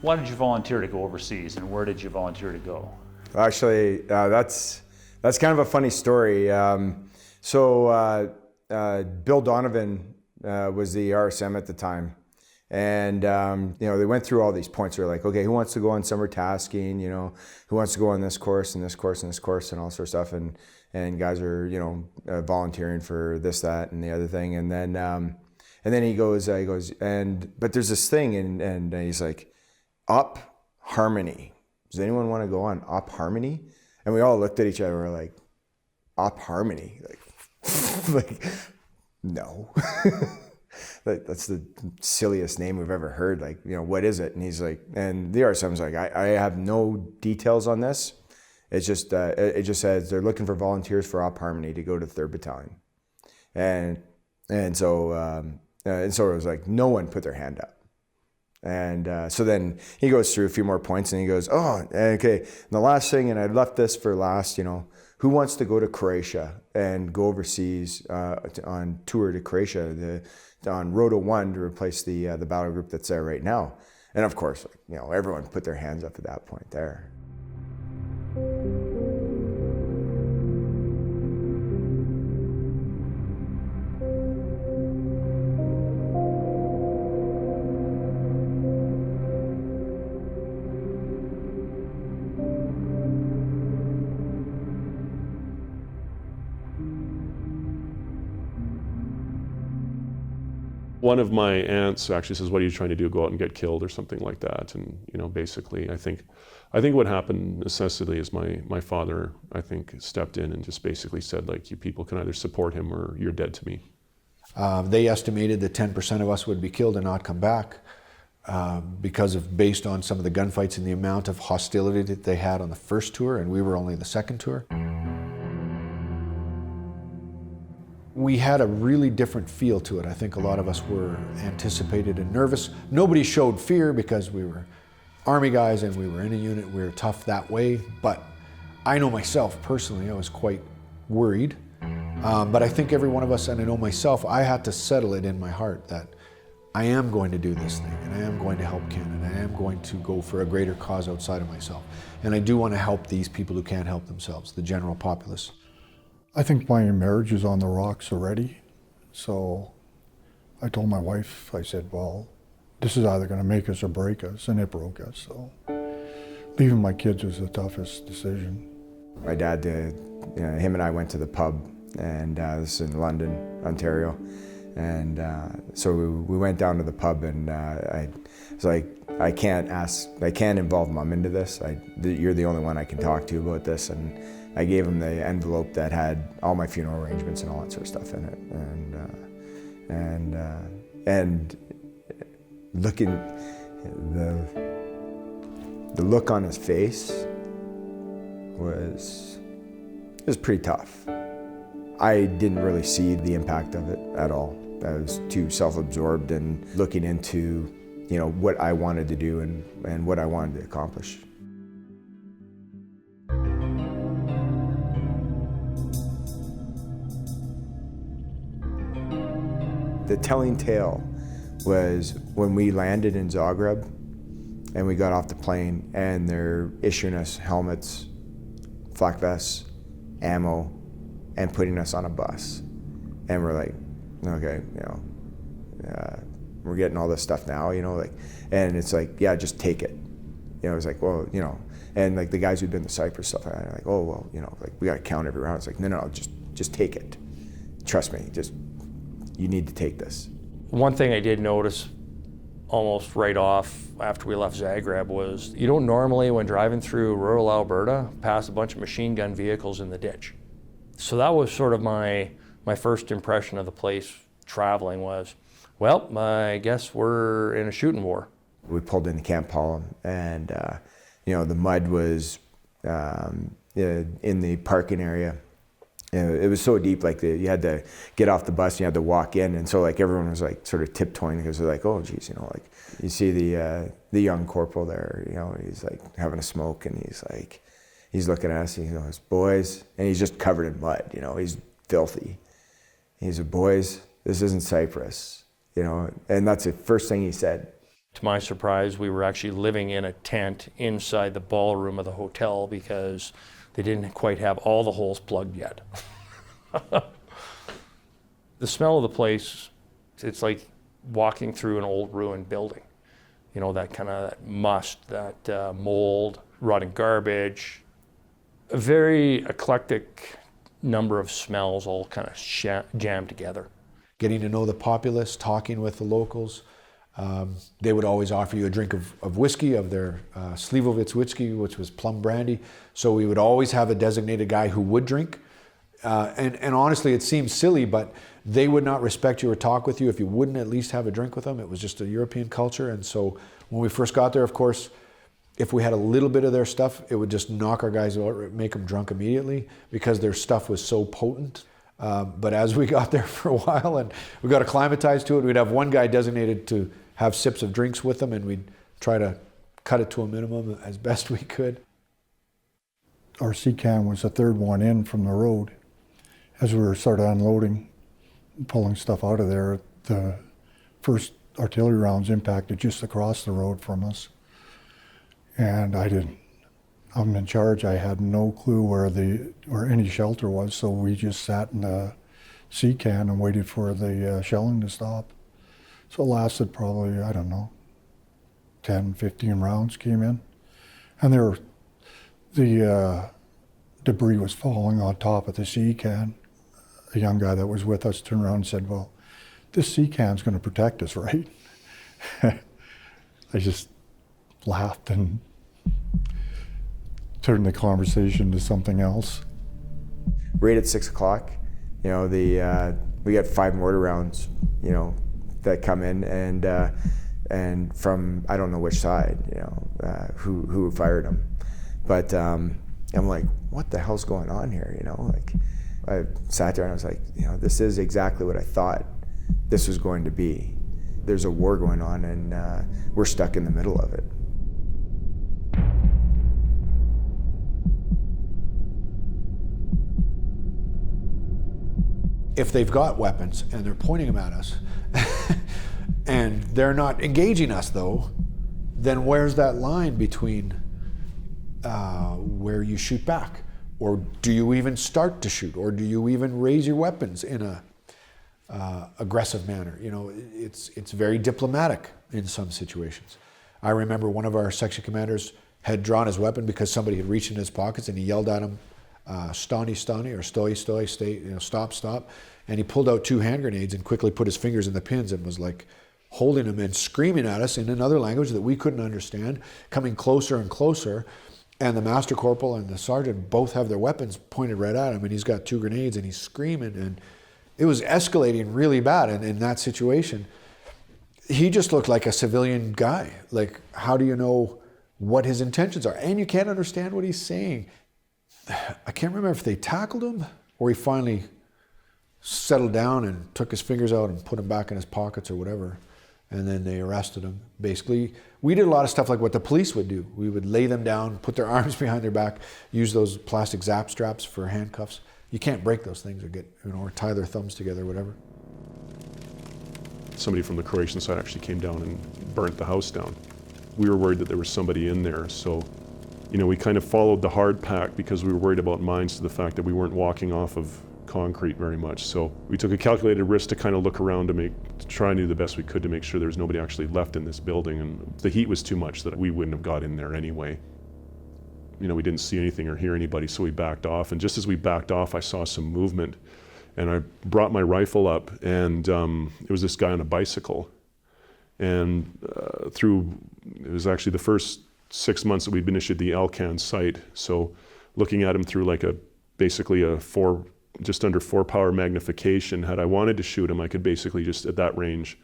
Why did you volunteer to go overseas, and where did you volunteer to go? Actually, that's kind of a funny story. Bill Donovan was the RSM at the time, and they went through all these points. They're like, okay, who wants to go on summer tasking? Who wants to go on this course and this course and this course and all sorts of stuff. And guys are volunteering for this, that, and the other thing. And then he goes, but there's this thing, and he's like, Up Harmony. Does anyone want to go on Up Harmony? And we all looked at each other. We're like, Up Harmony, like no. That's the silliest name we've ever heard. Like, what is it? And he's like, and the RSM's like, I have no details on this. It's just it just says they're looking for volunteers for Up Harmony to go to the 3rd Battalion, and so it was like no one put their hand up. And so then he goes through a few more points and he goes, oh, okay. And the last thing, and I left this for last, who wants to go to Croatia and go overseas on tour to Croatia, on Rota 1 to replace the battle group that's there right now? And of course, everyone put their hands up at that point there. One of my aunts actually says, what are you trying to do, go out and get killed or something like that? And basically I think what happened necessarily is my father, I think, stepped in and just basically said, like, you people can either support him or you're dead to me. They estimated that 10% of us would be killed and not come back based on some of the gunfights and the amount of hostility that they had on the first tour, and we were only the second tour. We had a really different feel to it. I think a lot of us were anticipated and nervous. Nobody showed fear because we were Army guys and we were in a unit. We were tough that way. But I know myself personally, I was quite worried. But I think every one of us, and I know myself, I had to settle it in my heart that I am going to do this thing, and I am going to help Canada. I am going to go for a greater cause outside of myself. And I do want to help these people who can't help themselves, the general populace. I think my marriage is on the rocks already. So I told my wife, I said, well, this is either going to make us or break us, and it broke us. So leaving my kids was the toughest decision. My dad did, him and I went to the pub, and this is in London, Ontario. And so we went down to the pub, and I was like, I can't involve Mom into this. You're the only one I can talk to about this. And I gave him the envelope that had all my funeral arrangements and all that sort of stuff in it. And looking, the look on his face was pretty tough. I didn't really see the impact of it at all. I was too self-absorbed and looking into, what I wanted to do and what I wanted to accomplish. The telling tale was when we landed in Zagreb and we got off the plane and they're issuing us helmets, flak vests, ammo, and putting us on a bus. And we're like, okay, we're getting all this stuff now, and it's like, yeah, just take it. It's like, well, and like the guys who'd been to Cyprus stuff, I'm like, oh, well, like we got to count every round. It's like, no, just take it. Trust me, you need to take this. One thing I did notice almost right off after we left Zagreb was you don't normally, when driving through rural Alberta, pass a bunch of machine gun vehicles in the ditch. So that was sort of my first impression of the place traveling was, well, I guess we're in a shooting war. We pulled into Camp Palm, and the mud was in the parking area. It was so deep, like you had to get off the bus and you had to walk in, and so like everyone was like sort of tiptoeing because they're like, oh geez, like you see the young corporal there, he's like having a smoke, and he's looking at us, and he goes, boys, and he's just covered in mud, he's filthy. He said, boys, this isn't Cyprus, and that's the first thing he said. To my surprise, we were actually living in a tent inside the ballroom of the hotel because they didn't quite have all the holes plugged yet. The smell of the place, it's like walking through an old ruined building. You know, that kind of must, that mold, rotting garbage, a very eclectic number of smells all kind of jammed together. Getting to know the populace, talking with the locals. They would always offer you a drink of whiskey, of their Slivovitz whiskey, which was plum brandy. So we would always have a designated guy who would drink. And honestly, it seems silly, but they would not respect you or talk with you if you wouldn't at least have a drink with them. It was just a European culture. And so when we first got there, of course, if we had a little bit of their stuff, it would just knock our guys out, make them drunk immediately because their stuff was so potent. But as we got there for a while and we got acclimatized to it, we'd have one guy designated to have sips of drinks with them, and we'd try to cut it to a minimum as best we could. Our sea can was the third one in from the road. As we were started unloading, pulling stuff out of there, the first artillery rounds impacted just across the road from us. And I'm in charge, I had no clue where any shelter was, so we just sat in the sea can and waited for the shelling to stop. So it lasted probably, 10, 15 rounds came in. And the debris was falling on top of the sea can. A young guy that was with us turned around and said, "Well, this sea can's going to protect us, right?" I just laughed and turned the conversation to something else. Right at 6 o'clock, we got 5 mortar rounds, that come in, and from I don't know which side, who fired them, but I'm like, what the hell's going on here? I sat there and I was like, this is exactly what I thought this was going to be. There's a war going on, and we're stuck in the middle of it. If they've got weapons and they're pointing them at us and they're not engaging us though, then where's that line between where you shoot back? Or do you even start to shoot? Or do you even raise your weapons in a aggressive manner? It's very diplomatic in some situations. I remember one of our section commanders had drawn his weapon because somebody had reached in his pockets and he yelled at him, "Stani, stani," or "Stoi, stoi," stay, stop, stop. And he pulled out 2 hand grenades and quickly put his fingers in the pins and was like holding them and screaming at us in another language that we couldn't understand, coming closer and closer. And the master corporal and the sergeant both have their weapons pointed right at him, and he's got 2 grenades and he's screaming, and it was escalating really bad. And in that situation, he just looked like a civilian guy. Like, how do you know what his intentions are? And you can't understand what he's saying. I can't remember if they tackled him or he finally settled down and took his fingers out and put them back in his pockets or whatever. And then they arrested him. Basically, we did a lot of stuff like what the police would do. We would lay them down, put their arms behind their back, use those plastic zap straps for handcuffs. You can't break those things or or tie their thumbs together or whatever. Somebody from the Croatian side actually came down and burnt the house down. We were worried that there was somebody in there, so we kind of followed the hard pack because we were worried about mines, to the fact that we weren't walking off of concrete very much. So we took a calculated risk to kind of look around to try and do the best we could to make sure there was nobody actually left in this building, and the heat was too much that we wouldn't have got in there anyway. We didn't see anything or hear anybody, so we backed off, and just as we backed off, I saw some movement, and I brought my rifle up, and it was this guy on a bicycle, and it was actually the first 6 months that we'd been issued the Alcan sight, so looking at him through basically a just under 4 power magnification, had I wanted to shoot him, I could basically just at that range,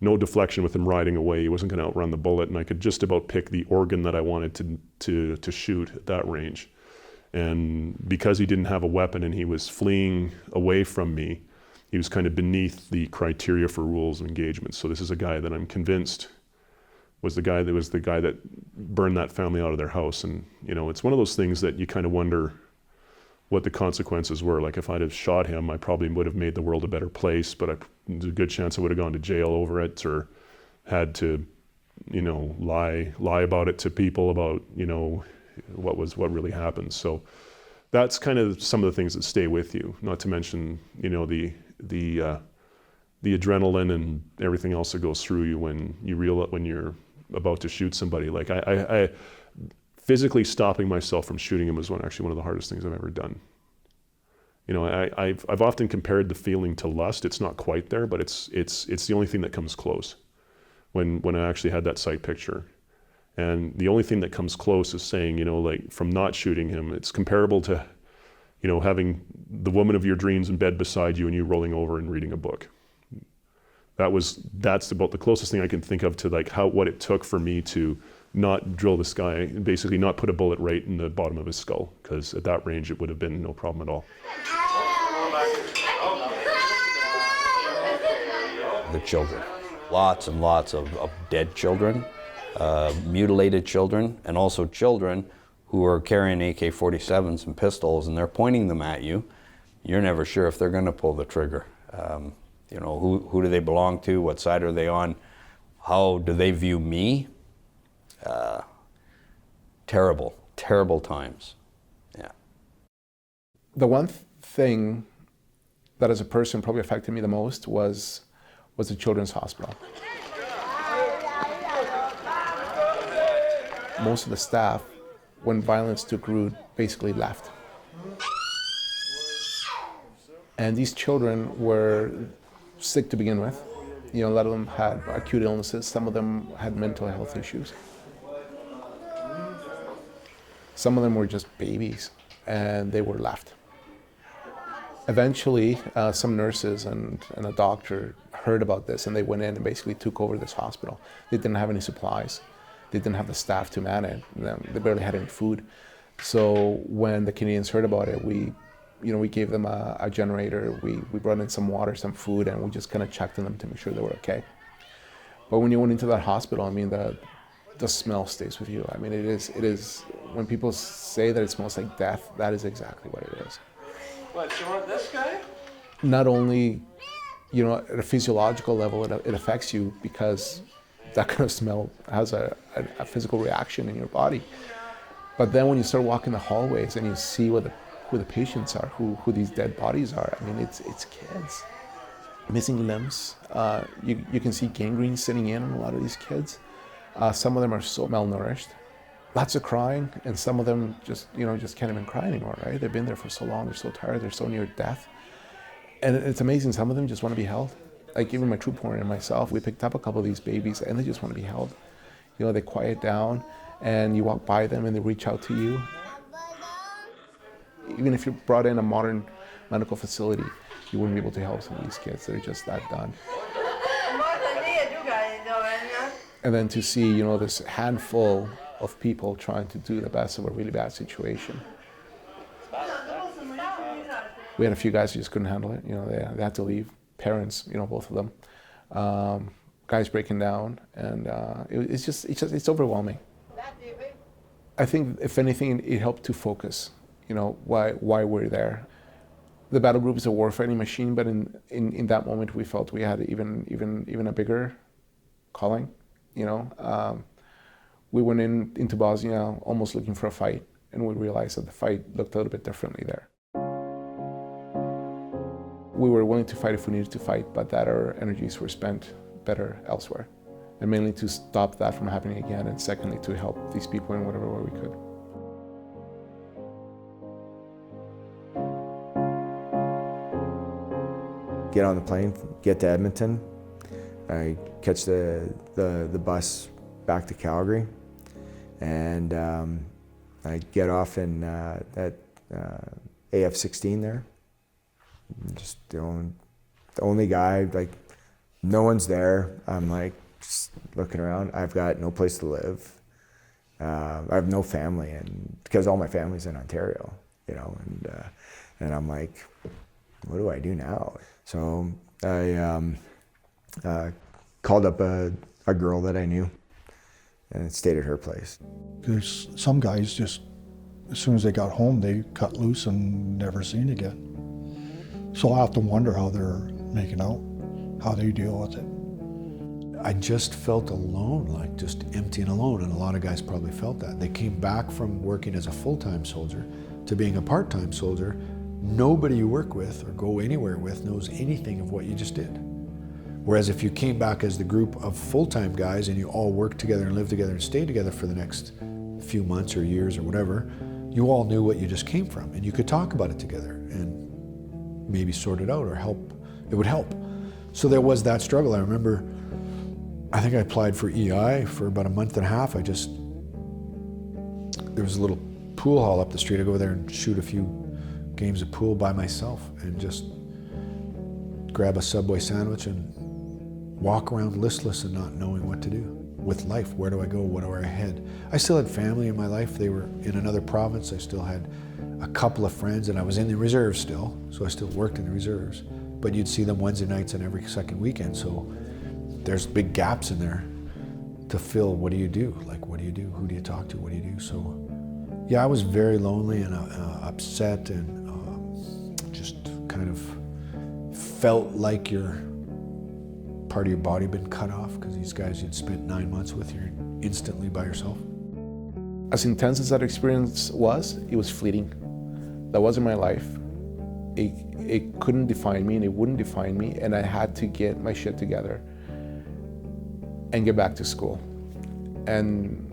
no deflection with him riding away, he wasn't going to outrun the bullet, and I could just about pick the organ that I wanted to shoot at that range. And because he didn't have a weapon and he was fleeing away from me, he was kind of beneath the criteria for rules of engagement. So this is a guy that I'm convinced was the guy that burned that family out of their house. And it's one of those things that you kind of wonder what the consequences were. Like, if I'd have shot him, I probably would have made the world a better place, but there's a good chance I would have gone to jail over it, or had to you know, lie about it to people about, you know, what really happened. So that's kind of some of the things that stay with you, not to mention, you know, the adrenaline and everything else that goes through you when you're about to shoot somebody. Like I physically stopping myself from shooting him was one of the hardest things I've ever done. You know, I've often compared the feeling to lust. It's not quite there, but it's the only thing that comes close when I actually had that sight picture. And the only thing that comes close is saying, you know, like from not shooting him, it's comparable to, you know, having the woman of your dreams in bed beside you and you rolling over and reading a book. That's about the closest thing I can think of to like what it took for me to not drill this guy, basically not put a bullet right in the bottom of his skull, because at that range it would have been no problem at all. The children. Lots and lots of dead children, mutilated children, and also children who are carrying AK-47s and pistols, and they're pointing them at you. You're never sure if they're going to pull the trigger. You know, who do they belong to? What side are they on? How do they view me? Terrible, terrible times. Yeah. The one thing that as a person probably affected me the most was the children's hospital. Most of the staff, when violence took root, basically left. And these children were sick to begin with. You know, a lot of them had acute illnesses. Some of them had mental health issues. Some of them were just babies, and they were left. Eventually, some nurses and a doctor heard about this, and they went in and basically took over this hospital. They didn't have any supplies. They didn't have the staff to man it. They barely had any food. So when the Canadians heard about it, we gave them a generator. We brought in some water, some food, and we just kind of checked on them to make sure they were okay. But when you went into that hospital, I mean, the smell stays with you. I mean, it is, when people say that it smells like death, that is exactly what it is. What, you want this guy? Not only, you know, at a physiological level, it affects you because that kind of smell has a physical reaction in your body. But then when you start walking the hallways and you see who the patients are, who these dead bodies are, I mean, it's kids. Missing limbs. You can see gangrene sitting in on a lot of these kids. Some of them are so malnourished. Lots of crying, and some of them just can't even cry anymore, right? They've been there for so long, they're so tired, they're so near death. And it's amazing, some of them just want to be held. Like even my troop corps and myself, we picked up a couple of these babies and they just want to be held. You know, they quiet down and you walk by them and they reach out to you. Even if you're brought in a modern medical facility, you wouldn't be able to help some of these kids. They're just that done. And then to see, you know, this handful of people trying to do the best of a really bad situation. We had a few guys who just couldn't handle it. You know, they had to leave. Parents, you know, both of them. Guys breaking down, and it's overwhelming. I think, if anything, it helped to focus. You know, why we're there. The battle group is a warfighting machine, but in that moment we felt we had even a bigger calling. You know, we went into Bosnia almost looking for a fight, and we realized that the fight looked a little bit differently there. We were willing to fight if we needed to fight, but that our energies were spent better elsewhere, and mainly to stop that from happening again, and secondly to help these people in whatever way we could. Get on the plane, get to Edmonton. I catch the bus back to Calgary, and I get off in that AF-16 there. Just the only guy, like, no one's there. I'm like just looking around. I've got no place to live. I have no family, and because all my family's in Ontario, you know, and I'm like, what do I do now? So I called up a girl that I knew and stayed at her place. There's some guys just, as soon as they got home, they cut loose and never seen again. So I have to wonder how they're making out, how they deal with it. I just felt alone, like just empty and alone, and a lot of guys probably felt that. They came back from working as a full-time soldier to being a part-time soldier. Nobody you work with or go anywhere with knows anything of what you just did. Whereas if you came back as the group of full-time guys and you all worked together and lived together and stayed together for the next few months or years or whatever, you all knew what you just came from, and you could talk about it together and maybe sort it out or help. It would help. So there was that struggle. I remember, I think I applied for EI for about a month and a half. There was a little pool hall up the street. I'd go over there and shoot a few games of pool by myself and just grab a Subway sandwich and walk around listless and not knowing what to do with life. Where do I go? What do I head? I still had family in my life. They were in another province. I still had a couple of friends, and I was in the reserves still, so I still worked in the reserves. But you'd see them Wednesday nights and every second weekend, so there's big gaps in there to fill. What do you do? Like, what do you do? Who do you talk to? What do you do? So, yeah, I was very lonely and upset, and just kind of felt like your part of your body been cut off, because these guys you'd spent 9 months with, you're instantly by yourself. As intense as that experience was, it was fleeting. That wasn't my life. It couldn't define me, and it wouldn't define me, and I had to get my shit together and get back to school and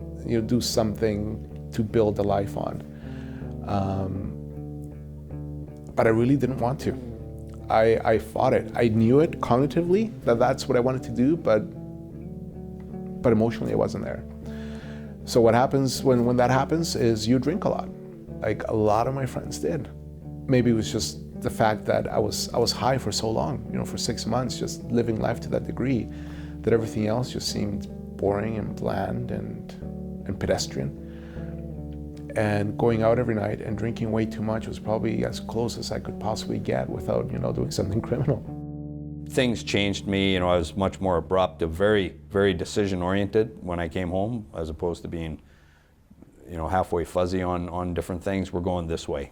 do something to build a life on. But I really didn't want to. I fought it. I knew it cognitively that that's what I wanted to do, but emotionally it wasn't there. So what happens when that happens is you drink a lot, like a lot of my friends did. Maybe it was just the fact that I was high for so long, for 6 months, just living life to that degree, that everything else just seemed boring and bland and pedestrian. And going out every night and drinking way too much was probably as close as I could possibly get without, doing something criminal. Things changed me. I was much more abrupt, very, very decision-oriented when I came home, as opposed to being, halfway fuzzy on different things. We're going this way.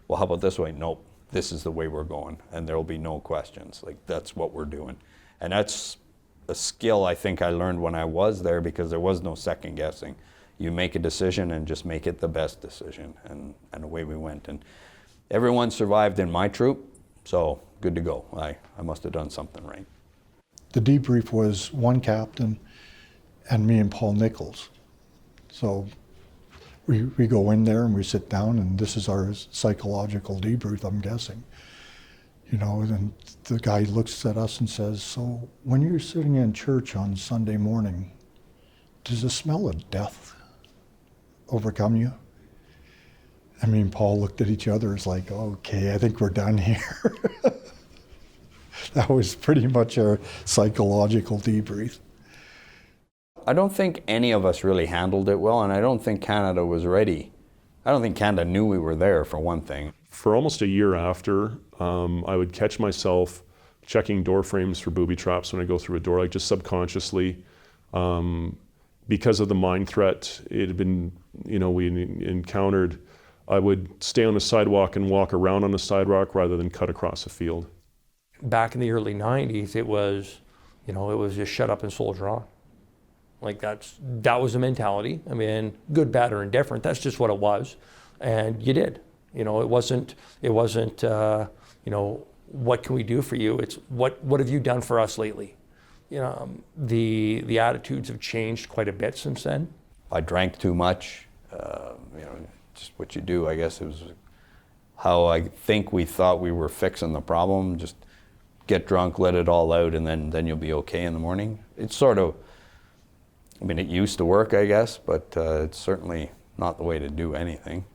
Well, how about this way? Nope. This is the way we're going, and there will be no questions. Like, that's what we're doing. And that's a skill I think I learned when I was there, because there was no second guessing. You make a decision and just make it the best decision, and away we went. And everyone survived in my troop, so good to go. I must have done something right. The debrief was one captain and me and Paul Nichols. So we go in there and we sit down, and this is our psychological debrief, I'm guessing. And the guy looks at us and says, so when you're sitting in church on Sunday morning, does the smell of death overcome you? And me and Paul looked at each other. It's like, okay, I think we're done here. That was pretty much our psychological debrief. I don't think any of us really handled it well, and I don't think Canada was ready. I don't think Canada knew we were there, for one thing. For almost a year after, I would catch myself checking door frames for booby traps when I go through a door, like just subconsciously. Because of the mine threat it had been, we encountered, I would stay on the sidewalk and walk around on the sidewalk rather than cut across a field. Back in the early 90s, it was just shut up and soldier on. Like that was the mentality. I mean, good, bad, or indifferent, that's just what it was. And you did. It wasn't, what can we do for you? It's what have you done for us lately? The attitudes have changed quite a bit since then. I drank too much, just what you do, I guess. It was how I think we thought we were fixing the problem. Just get drunk, let it all out, and then you'll be okay in the morning. It's sort of, it used to work, I guess, but it's certainly not the way to do anything.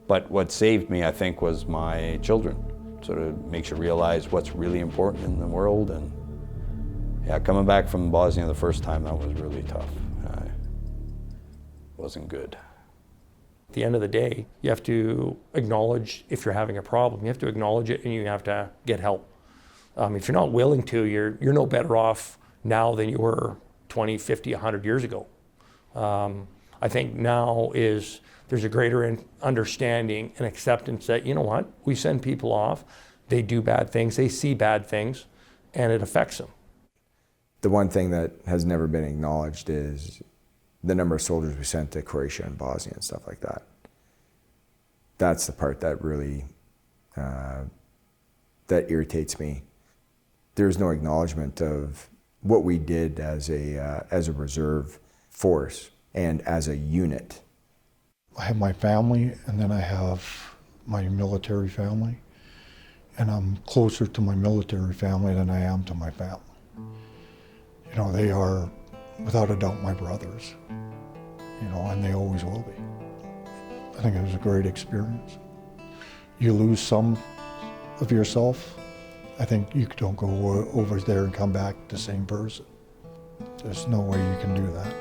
But what saved me, I think, was my children. Sort of makes you realize what's really important in the world. And yeah, coming back from Bosnia the first time, that was really tough. Wasn't good. At the end of the day, you have to acknowledge if you're having a problem. You have to acknowledge it, and you have to get help. If you're not willing to, you're no better off now than you were 20, 50, 100 years ago. I think now there's a greater understanding and acceptance that, we send people off, they do bad things, they see bad things, and it affects them. The one thing that has never been acknowledged is the number of soldiers we sent to Croatia and Bosnia and stuff like that. That's the part that really, that irritates me. There's no acknowledgement of what we did as a reserve force and as a unit. I have my family, and then I have my military family, and I'm closer to my military family than I am to my family. You know, they are, without a doubt, my brothers, you know, and they always will be. I think it was a great experience. You lose some of yourself. I think you don't go over there and come back the same person. There's no way you can do that.